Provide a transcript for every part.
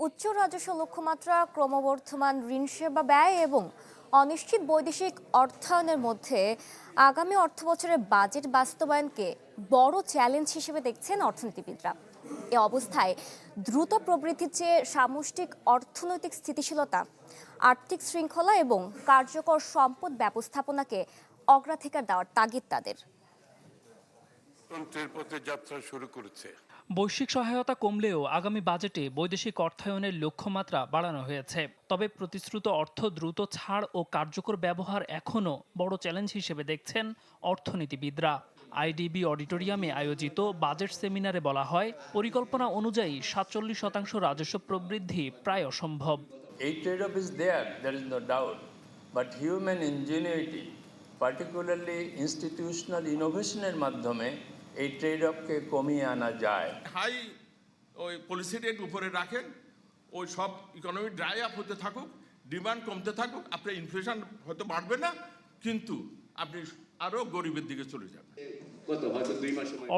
উচ্চ রাজস্ব লক্ষ্যমাত্রা, ক্রমবর্ধমান ঋণ সেবা ব্যয় এবং অনিশ্চিত বৈদেশিক অর্থায়নের মধ্যে আগামী অর্থবছরের বাজেট বাস্তবায়নকে বড় চ্যালেঞ্জ হিসেবে দেখছেন অর্থনীতিবিদরা। এ অবস্থায় দ্রুত প্রবৃদ্ধির চেয়ে সামষ্টিক অর্থনৈতিক স্থিতিশীলতা, আর্থিক শৃঙ্খলা এবং কার্যকর সম্পদ ব্যবস্থাপনাকে অগ্রাধিকার দেওয়ার তাগিদ তাদের। পথে যাত্রা শুরু করেছে। বৈশ্বিক সহায়তা কমলেও আগামী বাজেটে বৈদেশিক অর্থায়নের লক্ষ্যমাত্রা বাড়ানো হয়েছে। তবে প্রতিশ্রুত অর্থ দ্রুত ছাড় ও কার্যকর ব্যবহার এখনও বড় চ্যালেঞ্জ হিসেবে দেখছেন অর্থনীতিবিদরা। আইডিবি অডিটোরিয়ামে আয়োজিত বাজেট সেমিনারে বলা হয়, পরিকল্পনা অনুযায়ী ৪৭% রাজস্ব প্রবৃদ্ধি প্রায় অসম্ভব। A trade-off is there is no doubt, but human ingenuity, particularly institutional innovationের মাধ্যমে এই ট্রেড-অফকে কমিয়ে আনা যায়। হাই ওই পলিসি রেট উপরে রাখেন, ওই সব ইকোনমি ড্রাই আপ হতে থাকুক, ডিমান্ড কমতে থাকুক, আপনার ইনফ্লেশন হয়তো বাড়বে না, কিন্তু আপনি আরো গরিবের দিকে চলে যাবেন।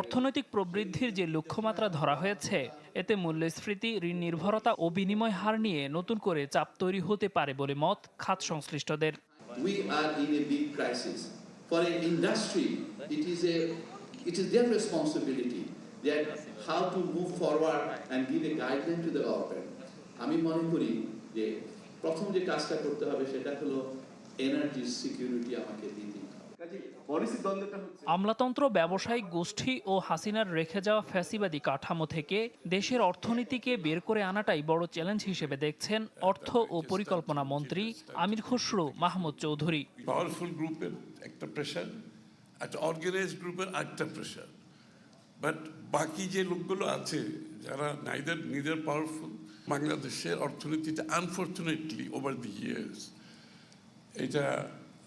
অর্থনৈতিক প্রবৃদ্ধির যে লক্ষ্যমাত্রা ধরা হয়েছে, এতে মূল্যস্ফীতি, ঋণ নির্ভরতা ও বিনিময় হার নিয়ে নতুন করে চাপ তৈরি হতে পারে বলে মত খাত সংশ্লিষ্টদের। We are in a big crisis. For an industry, it is their responsibility that how to move forward and give a guideline to the government. আমি মনে করি যে প্রথম যে কাজটা করতে হবে সেটা হলো এনার্জি সিকিউরিটি আমাকে দিতে হবে। আমলাতন্ত্র, ব্যবসায়িক গোষ্ঠী ও হাসিনার রেখে যাওয়া ফ্যাসিবাদী কাঠামো থেকে দেশের অর্থনীতিকে বের করে আনাটাই বড় চ্যালেঞ্জ হিসেবে দেখছেন অর্থ ও পরিকল্পনা মন্ত্রী আমির খসরু মাহমুদ চৌধুরী। পাওয়ারফুল গ্রুপের একটা প্রেশার, একটা অর্গানাইজড গ্রুপের আরেকটা প্রেশার, বাট বাকি যে লোকগুলো আছে যারা নিদার পাওয়ারফুল, বাংলাদেশের অর্থনীতিতে আনফর্চুনেটলি ওভার দি ইয়ার্স এটা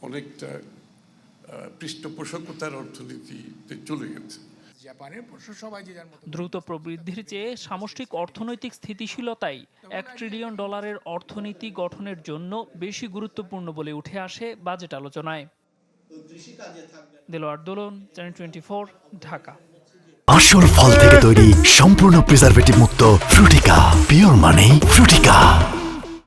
অনেকটা পৃষ্ঠপোষকতার অর্থনীতিতে চলে গেছে। দ্রুত প্রবৃদ্ধির চেয়ে সামষ্টিক অর্থনৈতিক স্থিতিশীলতাই $1 ট্রিলিয়ন অর্থনীতি গঠনের জন্য বেশি গুরুত্বপূর্ণ বলে উঠে আসে বাজেট আলোচনায়। দেলোয়ার দোলন, চ্যানেল 24, ঢাকা। আসল ফল থেকে তৈরি সম্পূর্ণ প্রিজারভেটিভ মুক্ত ফ্রুটিকা, পিওর মানে ফ্রুটিকা।